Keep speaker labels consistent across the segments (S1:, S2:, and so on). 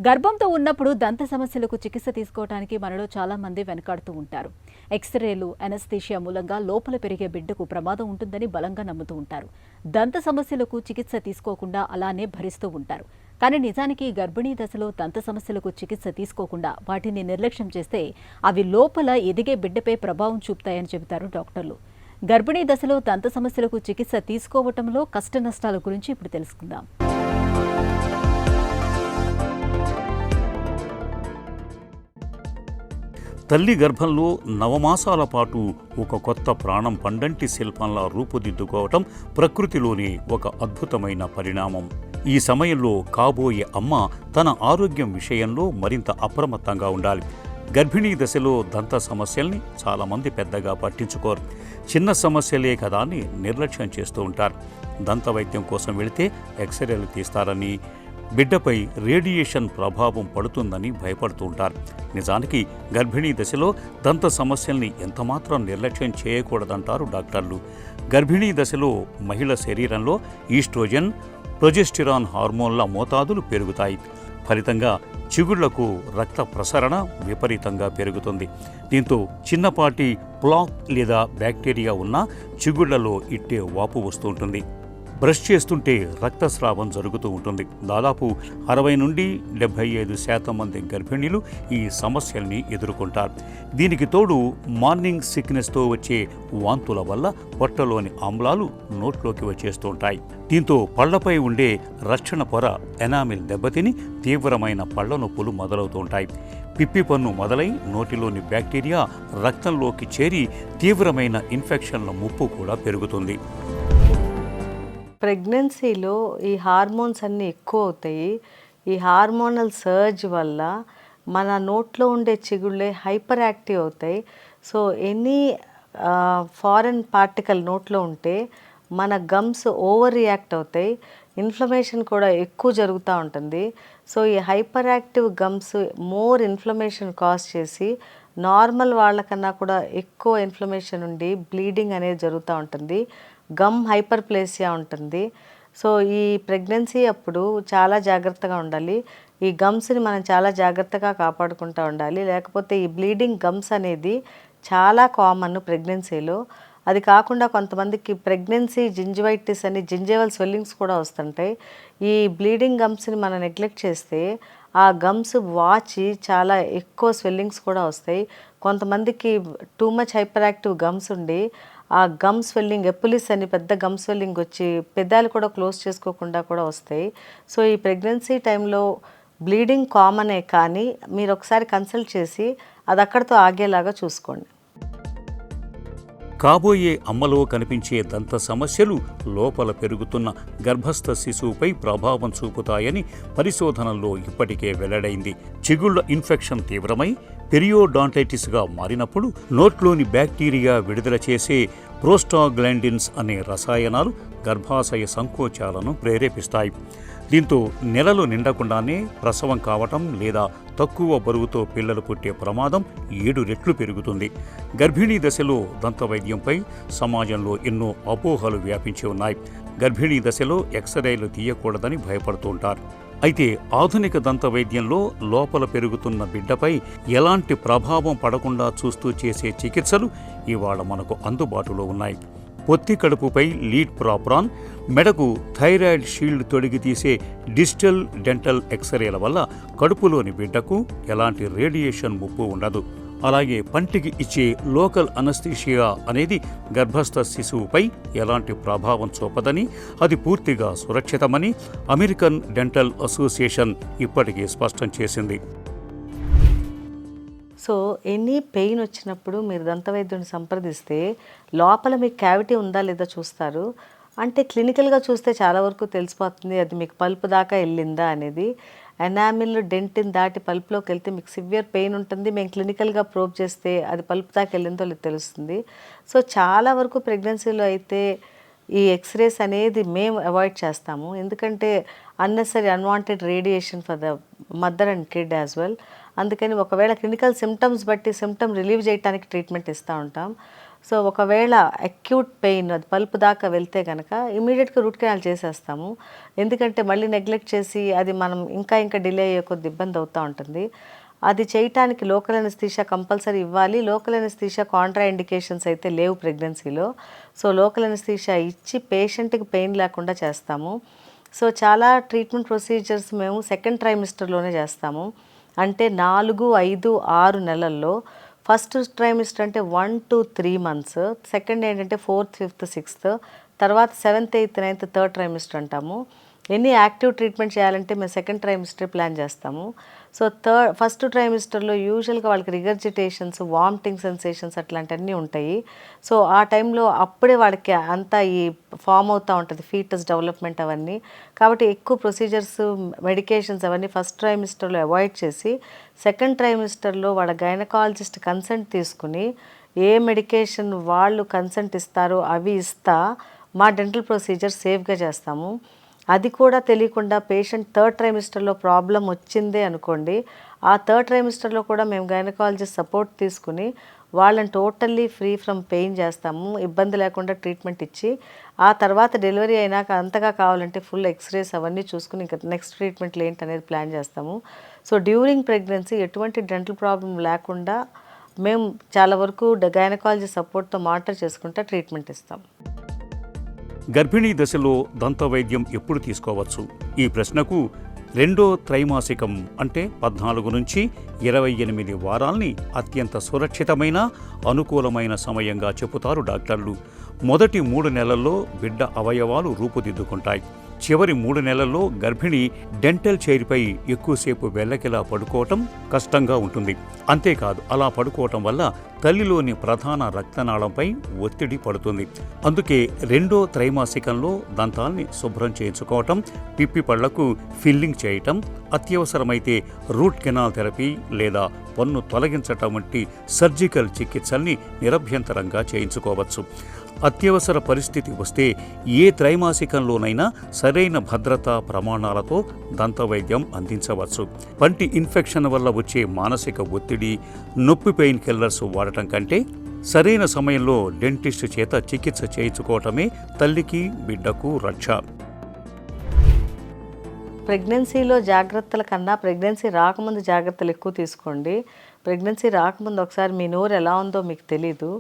S1: గర్భంతో ఉన్నప్పుడు దంత సమస్యలకు చికిత్స తీసుకోవడానికి మనలో చాలా మంది వెనకాడుతూ ఉంటారు. ఎక్స్రేలు, అనస్థీషియా మూలంగా లోపల పెరిగే బిడ్డకు ప్రమాదం ఉంటుందని బలంగా నమ్ముతూ ఉంటారు. దంత సమస్యలకు చికిత్స తీసుకోకుండా అలానే భరిస్తూ ఉంటారు. కానీ నిజానికి గర్భిణీ దశలో దంత సమస్యలకు చికిత్స తీసుకోకుండా వాటిని నిర్లక్ష్యం చేస్తే అవి లోపల ఎదిగే బిడ్డపై ప్రభావం చూపుతాయని చెబుతారు డాక్టర్లు. గర్భిణీ దశలో దంత సమస్యలకు చికిత్స తీసుకోవటంలో కష్ట నష్టాల గురించి ఇప్పుడు తెలుసుకుందాం.
S2: తల్లి గర్భంలో నవమాసాల పాటు ఒక కొత్త ప్రాణం పండంటి శిల్పంలా రూపుదిద్దుకోవటం ప్రకృతిలోని ఒక అద్భుతమైన పరిణామం. ఈ సమయంలో కాబోయే అమ్మ తన ఆరోగ్యం విషయంలో మరింత అప్రమత్తంగా ఉండాలి. గర్భిణీ దశలో దంత సమస్యల్ని చాలామంది పెద్దగా పట్టించుకోరు. చిన్న సమస్యలే కదా అని నిర్లక్ష్యం చేస్తూ ఉంటారు. దంత వైద్యం కోసం వెళితే ఎక్స్రేలు తీస్తారని, బిడ్డపై రేడియేషన్ ప్రభావం పడుతుందని భయపడుతూ ఉంటారు. నిజానికి గర్భిణీ దశలో దంత సమస్యల్ని ఎంతమాత్రం నిర్లక్ష్యం చేయకూడదంటారు డాక్టర్లు. గర్భిణీ దశలో మహిళ శరీరంలో ఈస్ట్రోజన్, ప్రొజెస్టిరాన్ హార్మోన్ల మోతాదులు పెరుగుతాయి. ఫలితంగా చిగుళ్లకు రక్త ప్రసరణ విపరీతంగా పెరుగుతుంది. దీంతో చిన్నపాటి ప్లాక్ లేదా బ్యాక్టీరియా ఉన్న చిగుళ్లలో ఇట్టే వాపు వస్తుంటుంది. బ్రష్ చేస్తుంటే రక్తస్రావం జరుగుతూ ఉంటుంది. దాదాపు 60 నుండి 75% మంది గర్భిణీలు ఈ సమస్యల్ని ఎదుర్కొంటారు. దీనికి తోడు మార్నింగ్ సిక్నెస్తో వచ్చే వాంతుల వల్ల పొట్టలోని ఆమ్లాలు నోట్లోకి వచ్చేస్తూ ఉంటాయి. దీంతో పళ్లపై ఉండే రక్షణ పొర ఎనామిల్ దెబ్బతిని తీవ్రమైన పళ్ల నొప్పులు మొదలవుతూ ఉంటాయి. పిప్పి పన్ను మొదలై నోటిలోని బ్యాక్టీరియా రక్తంలోకి చేరి తీవ్రమైన ఇన్ఫెక్షన్ల ముప్పు కూడా పెరుగుతుంది.
S3: ప్రెగ్నెన్సీలో ఈ హార్మోన్స్ అన్నీ ఎక్కువ అవుతాయి. ఈ హార్మోనల్ సర్జ్ వల్ల మన నోట్లో ఉండే చిగుళ్ళే హైపర్ యాక్టివ్ అవుతాయి. సో ఎనీ ఫారెన్ పార్టికల్ నోట్లో ఉంటే మన గమ్స్ ఓవర్ రియాక్ట్ అవుతాయి. ఇన్ఫ్లమేషన్ కూడా ఎక్కువ జరుగుతూ ఉంటుంది. సో ఈ hyper active gums more inflammation cause చేసి నార్మల్ వాళ్ళకన్నా కూడా ఎక్కువ ఇన్ఫ్లమేషన్ ఉండి బ్లీడింగ్ అనేది జరుగుతూ ఉంటుంది. గమ్ హైపర్ప్లేసియా ఉంటుంది. సో ఈ ప్రెగ్నెన్సీ అప్పుడు చాలా జాగ్రత్తగా ఉండాలి. ఈ గమ్స్ని మనం చాలా జాగ్రత్తగా కాపాడుకుంటూ ఉండాలి. లేకపోతే ఈ బ్లీడింగ్ గమ్స్ అనేది చాలా కామన్ ప్రెగ్నెన్సీలో. అది కాకుండా కొంతమందికి ప్రెగ్నెన్సీ జింజివైటిస్ అని జింజేవల్ స్వెల్లింగ్స్ కూడా వస్తుంటాయి. ఈ బ్లీడింగ్ గమ్స్ని మనం నెగ్లెక్ట్ చేస్తే ఆ గమ్స్ వాచి చాలా ఎక్కువ స్వెల్లింగ్స్ కూడా వస్తాయి. కొంతమందికి too much hyper active gums ఉండి ఆ గమ్ స్వెల్లింగ్, ఎపులిస్ అని పెద్ద గమ్ స్వెల్లింగ్ వచ్చి పెదాలు కూడా క్లోజ్ చేసుకోకుండా కూడా వస్తాయి. సో ఈ ప్రెగ్నెన్సీ టైంలో బ్లీడింగ్ కామనే, కానీ మీరు ఒకసారి కన్సల్ట్ చేసి అది అక్కడితో ఆగేలాగా చూసుకోండి.
S2: కాబోయే అమ్మలో కనిపించే దంత సమస్యలు లోపల పెరుగుతున్న గర్భస్థ శిశువుపై ప్రభావం చూపుతాయని పరిశోధనల్లో ఇప్పటికే వెల్లడైంది. చిగుళ్ల ఇన్ఫెక్షన్ తీవ్రమై పెరియోడాంటైటిస్గా మారినప్పుడు నోట్లోని బ్యాక్టీరియా విడుదల చేసే ప్రోస్టాగ్లాండిన్స్ అనే రసాయనాలు గర్భాశయ సంకోచాలను ప్రేరేపిస్తాయి. దీంతో నెలలు నిండకుండానే ప్రసవం కావటం లేదా తక్కువ బరువుతో పిల్లలు పుట్టే ప్రమాదం 7 రెట్లు పెరుగుతుంది. గర్భిణీ దశలో దంత వైద్యంపై సమాజంలో ఎన్నో అపోహలు వ్యాపించి ఉన్నాయి. గర్భిణీ దశలో ఎక్స్రేలు తీయకూడదని భయపడుతూ ఉంటారు. అయితే ఆధునిక దంత వైద్యంలో లోపల పెరుగుతున్న బిడ్డపై ఎలాంటి ప్రభావం పడకుండా చూస్తూ చేసే చికిత్సలు ఇవాళ మనకు అందుబాటులో ఉన్నాయి. పొత్తి కడుపుపై లీడ్ ప్రాప్రాన్, మెడకు థైరాయిడ్ షీల్డ్ తొడిగి తీసే డిజిటల్ డెంటల్ ఎక్స్రేల వల్ల కడుపులోని బిడ్డకు ఎలాంటి రేడియేషన్ ముప్పు ఉండదు. అలాగే పంటికి ఇచ్చే లోకల్ అనస్థీషియా అనేది గర్భస్థ శిశువుపై ఎలాంటి ప్రభావం చూపదని, అది పూర్తిగా సురక్షితమని అమెరికన్ డెంటల్ అసోసియేషన్ ఇప్పటికీ స్పష్టం చేసింది.
S3: సో ఎనీ పెయిన్ వచ్చినప్పుడు మీరు దంతవైద్యుని సంప్రదిస్తే లోపల మీకు క్యావిటీ ఉందా లేదా చూస్తారు. అంటే క్లినికల్గా చూస్తే చాలా వరకు తెలిసిపోతుంది అది మీకు పల్పు దాకా వెళ్ళిందా అనేది. ఎనామిల్ డెంటిన్ దాటి పల్పులోకి వెళ్తే మీకు సివియర్ పెయిన్ ఉంటుంది. మేము క్లినికల్గా ప్రోబ్ చేస్తే అది పల్పు దాకా వెళ్ళిందో లేదు తెలుస్తుంది. సో చాలా వరకు ప్రెగ్నెన్సీలో అయితే ఈ ఎక్స్రేస్ అనేది మేము అవాయిడ్ చేస్తాము. ఎందుకంటే unnecessary unwanted radiation for the mother and kid as well. అందుకని ఒకవేళ క్లినికల్ సిమ్టమ్స్ బట్టి సిమ్టమ్ రిలీవ్ చేయడానికి ట్రీట్మెంట్ ఇస్తూ ఉంటాం. సో ఒకవేళ అక్యూట్ పెయిన్ అది పల్పు దాకా వెళ్తే కనుక ఇమీడియట్గా రూట్ కెనాల్ చేసేస్తాము. ఎందుకంటే మళ్ళీ నెగ్లెక్ట్ చేసి అది మనం ఇంకా డిలే అయ్యే కొద్ది ఇబ్బంది అవుతూ ఉంటుంది. అది చేయటానికి లోకల్ అనస్థీషియా కంపల్సరీ ఇవ్వాలి. లోకల్ అనస్థీషియా కాంట్రా ఇండికేషన్స్ అయితే లేవు ప్రెగ్నెన్సీలో. సో లోకల్ అనస్థీషియా ఇచ్చి పేషెంట్కి పెయిన్ లేకుండా చేస్తాము. సో చాలా ట్రీట్మెంట్ ప్రొసీజర్స్ మేము సెకండ్ ట్రైమిస్టర్లోనే చేస్తాము. అంటే 4, 5, 6 నెలల్లో. ఫస్ట్ ట్రైమిస్టర్ అంటే 1 to 3 months, సెకండ్ ఏంటంటే 4th, 5th, 6th, తర్వాత 7th, 8th, 9th third trimester అంటాము. ఎనీ యాక్టివ్ ట్రీట్మెంట్ చేయాలంటే మేము సెకండ్ ట్రైమిస్టర్ ప్లాన్ చేస్తాము. సో ఫస్ట్ ట్రైమిస్టర్లో యూజువల్గా వాళ్ళకి రిగర్జిటేషన్స్, వామిటింగ్ సెన్సేషన్స్ అట్లాంటివన్నీ ఉంటాయి. సో ఆ టైంలో అప్పుడే వాడికి అంతా ఈ ఫామ్ అవుతూ ఉంటుంది ఫీటస్ డెవలప్మెంట్ అవన్నీ. కాబట్టి ఎక్కువ ప్రొసీజర్స్, మెడికేషన్స్ అవన్నీ ఫస్ట్ ట్రైమిస్టర్లో అవాయిడ్ చేసి సెకండ్ ట్రైమిస్టర్లో వాళ్ళ గైనకాలజిస్ట్ కన్సెంట్ తీసుకుని ఏ మెడికేషన్ వాళ్ళు కన్సెంట్ ఇస్తారో అవి ఇస్తా మా డెంటల్ ప్రొసీజర్ సేఫ్గా చేస్తాము. అది కూడా తెలియకుండా పేషెంట్ థర్డ్ ట్రైమిస్టర్లో ప్రాబ్లం వచ్చిందే అనుకోండి, ఆ థర్డ్ ట్రైమిస్టర్లో కూడా మేము గైనకాలజిస్ట్ సపోర్ట్ తీసుకుని వాళ్ళని టోటల్లీ ఫ్రీ ఫ్రమ్ పెయిన్ చేస్తాము, ఇబ్బంది లేకుండా ట్రీట్మెంట్ ఇచ్చి ఆ తర్వాత డెలివరీ అయినాక అంతగా కావాలంటే ఫుల్ ఎక్స్రేస్ అవన్నీ చూసుకుని ఇంకా నెక్స్ట్ ట్రీట్మెంట్లు ఏంటనేది ప్లాన్ చేస్తాము. సో డ్యూరింగ్ ప్రెగ్నెన్సీ ఎటువంటి డెంటల్ ప్రాబ్లం లేకుండా మేము చాలా వరకు గైనకాలజీ సపోర్ట్తో మానిటర్ చేసుకుంటా ట్రీట్మెంట్ ఇస్తాం.
S2: గర్భిణీ దశలో దంతవైద్యం ఎప్పుడు తీసుకోవచ్చు? ఈ ప్రశ్నకు రెండో త్రైమాసికం అంటే 14 నుంచి 28 వారాల్ని అత్యంత సురక్షితమైన, అనుకూలమైన సమయంగా చెబుతారు డాక్టర్లు. మొదటి 3 నెలల్లో బిడ్డ అవయవాలు రూపుదిద్దుకుంటాయి. చివరి 3 నెలల్లో గర్భిణి డెంటల్ చైర్పై ఎక్కువసేపు వెల్లకిలా పడుకోవటం కష్టంగా ఉంటుంది. అంతేకాదు, అలా పడుకోవటం వల్ల తల్లిలోని ప్రధాన రక్తనాళంపై ఒత్తిడి పడుతుంది. అందుకే రెండో త్రైమాసికంలో దంతాల్ని శుభ్రం చేయించుకోవటం, పిప్పి పళ్లకు ఫిల్లింగ్ చేయటం, అత్యవసరమైతే రూట్ కెనాల్ థెరపీ లేదా పన్ను తొలగించటం వంటి సర్జికల్ చికిత్సల్ని నిరభ్యంతరంగా చేయించుకోవచ్చు. అత్యవసర పరిస్థితి వస్తే ఏ త్రైమాసికంలోనైనా సరైన భద్రతా ప్రమాణాలతో దంతవైద్యం అందించవచ్చు. పంటి ఇన్ఫెక్షన్ వల్ల వచ్చే మానసిక ఒత్తిడి, నొప్పి పెయిన్ కిల్లర్స్ వాడటం కంటే సరైన సమయంలో డెంటిస్ట్ చేత చికిత్స చేయించుకోవటమే తల్లికి బిడ్డకు రక్ష.
S3: ప్రెగ్నెన్సీలో జాగ్రత్తల కన్నా ప్రెగ్నెన్సీ రాకముందు జాగ్రత్తలు ఎక్కువ తీసుకోండి. ప్రెగ్నెన్సీ రాకముందు ఒకసారి మీ నోరు ఎలా ఉందో మీకు తెలీదు,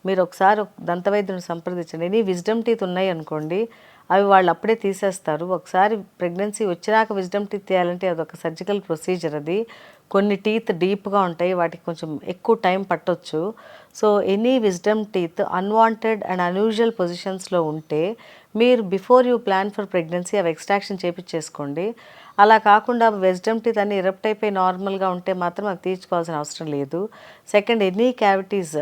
S3: మీరు ఒకసారి దంతవైద్యుని సంప్రదించండి. ఎనీ విజ్డమ్ టీత్ ఉన్నాయి అనుకోండి, అవి వాళ్ళు అప్పుడే తీసేస్తారు. ఒకసారి ప్రెగ్నెన్సీ వచ్చినాక విజ్డమ్ టీత్ తీయాలంటే అదొక సర్జికల్ ప్రొసీజర్. అది కొన్ని టీత్ డీప్గా ఉంటాయి, వాటికి కొంచెం ఎక్కువ టైం పట్టొచ్చు. So any wisdom teeth unwanted and unusual పొజిషన్స్లో ఉంటే మీరు before you plan for pregnancy అవి ఎక్స్ట్రాక్షన్ చేయించేసుకోండి. అలా కాకుండా విజ్డమ్ టీత్ అన్ని ఎరప్ట్ అయిపోయి నార్మల్గా ఉంటే మాత్రం అవి తీర్చుకోవాల్సిన అవసరం లేదు. సెకండ్, ఎనీ క్యావిటీస్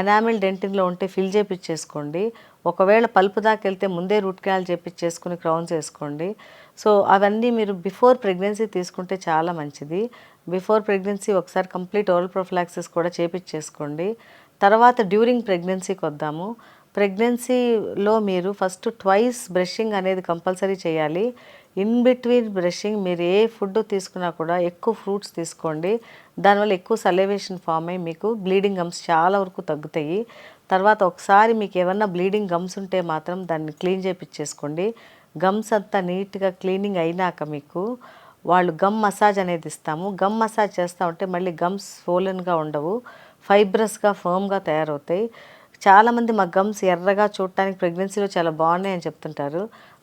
S3: ఎనామిల్ డెంటింగ్లో ఉంటే ఫిల్ చేయించేసుకోండి. ఒకవేళ పల్పు దాకా వెళ్తే ముందే రూట్ కెనాల్ చేయించేసుకుని క్రౌన్స్ వేసుకోండి. సో అవన్నీ మీరు బిఫోర్ ప్రెగ్నెన్సీ తీసుకుంటే చాలా మంచిది. బిఫోర్ ప్రెగ్నెన్సీ ఒకసారి కంప్లీట్ ఓరల్ ప్రొఫిలాక్సిస్ కూడా చేయించేసుకోండి. తర్వాత డ్యూరింగ్ ప్రెగ్నెన్సీకి వద్దాము. ప్రెగ్నెన్సీలో మీరు ఫస్ట్ ట్వైస్ బ్రషింగ్ అనేది కంపల్సరీ చేయాలి. ఇన్ బిట్వీన్ బ్రషింగ్ మీరు ఏ ఫుడ్ తీసుకున్నా కూడా ఎక్కువ ఫ్రూట్స్ తీసుకోండి. దానివల్ల ఎక్కువ సలైవేషన్ ఫామ్ అయ్యి మీకు బ్లీడింగ్ గమ్స్ చాలా వరకు తగ్గుతాయి. తర్వాత ఒకసారి మీకు ఏమన్నా బ్లీడింగ్ గమ్స్ ఉంటే మాత్రం దాన్ని క్లీన్ చేయించేసుకోండి. గమ్స్ అంతా నీట్గా క్లీనింగ్ అయినాక మీకు వాళ్ళు గమ్ మసాజ్ అనేది ఇస్తాము. గమ్ మసాజ్ చేస్తూ ఉంటే మళ్ళీ గమ్స్ స్వోలన్గా ఉండవు, ఫైబ్రస్గా ఫర్మ్గా తయారవుతాయి. చాలామంది మా గమ్స్ ఎర్రగా చూడటానికి ప్రెగ్నెన్సీలో చాలా బాగున్నాయి అని చెప్తుంటారు.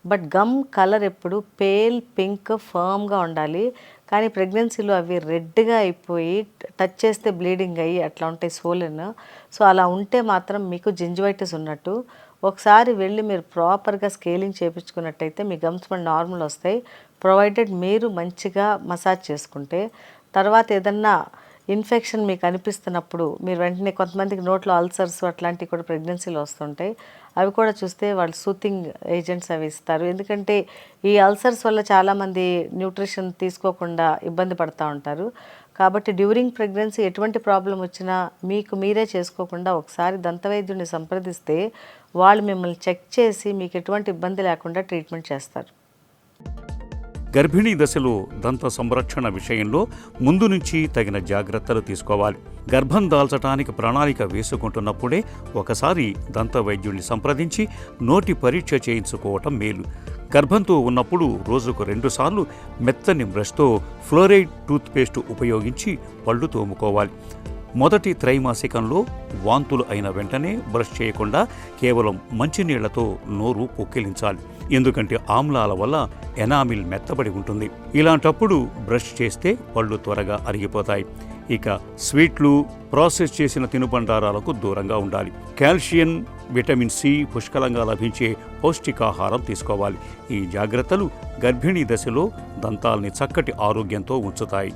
S3: బట్ గమ్ కలర్ ఎప్పుడు పేల్ పింక్ ఫర్మ్గా ఉండాలి. కానీ ప్రెగ్నెన్సీలో అవి రెడ్గా అయిపోయి టచ్ చేస్తే బ్లీడింగ్ అయ్యి అట్లా ఉంటాయి స్వోలెన్. సో అలా ఉంటే మాత్రం మీకు జింజివైటిస్ ఉన్నట్టు. ఒకసారి వెళ్ళి మీరు ప్రాపర్గా స్కేలింగ్ చేయించుకున్నట్టయితే మీ గమ్స్ మన నార్మల్ వస్తాయి, ప్రొవైడెడ్ మీరు మంచిగా మసాజ్ చేసుకుంటే. తర్వాత ఏదన్నా ఇన్ఫెక్షన్ మీకు అనిపిస్తున్నప్పుడు మీరు వెంటనే, కొంతమందికి నోట్లో అల్సర్స్ అట్లాంటివి కూడా ప్రెగ్నెన్సీలో వస్తుంటాయి, అవి కూడా చూస్తే వాళ్ళు సూతింగ్ ఏజెంట్స్ అవి ఇస్తారు. ఎందుకంటే ఈ అల్సర్స్ వల్ల చాలామంది న్యూట్రిషన్ తీసుకోకుండా ఇబ్బంది పడుతూ ఉంటారు. కాబట్టి డ్యూరింగ్ ప్రెగ్నెన్సీ ఎటువంటి ప్రాబ్లం వచ్చినా మీకు మీరే చేసుకోకుండా ఒకసారి దంతవైద్యుడిని సంప్రదిస్తే వాళ్ళు మిమ్మల్ని చెక్ చేసి మీకు ఎటువంటి ఇబ్బంది లేకుండా ట్రీట్మెంట్ చేస్తారు.
S2: గర్భిణీ దశలో దంత సంరక్షణ విషయంలో ముందు నుంచి తగిన జాగ్రత్తలు తీసుకోవాలి. గర్భం దాల్చడానికి ప్రణాళిక వేసుకుంటున్నప్పుడే ఒకసారి దంత వైద్యుడిని సంప్రదించి నోటి పరీక్ష చేయించుకోవటం మేలు. గర్భంతో ఉన్నప్పుడు రోజుకు 2 సార్లు మెత్తని బ్రష్తో ఫ్లోరైడ్ టూత్పేస్ట్ ఉపయోగించి పళ్ళు తోముకోవాలి. మొదటి త్రైమాసికంలో వాంతులు అయిన వెంటనే బ్రష్ చేయకుండా కేవలం మంచినీళ్లతో నోరు పొక్కిలించాలి. ఎందుకంటే ఆమ్లాల వల్ల ఎనామిల్ మెత్తబడి ఉంటుంది. ఇలాంటప్పుడు బ్రష్ చేస్తే పళ్ళు త్వరగా అరిగిపోతాయి. ఇక స్వీట్లు, ప్రాసెస్ చేసిన తినుబండారాలకు దూరంగా ఉండాలి. కాల్షియం, విటమిన్ సి పుష్కలంగా లభించే పౌష్టికాహారం తీసుకోవాలి. ఈ జాగ్రత్తలు గర్భిణీ దశలో దంతాల్ని చక్కటి ఆరోగ్యంతో ఉంచుతాయి.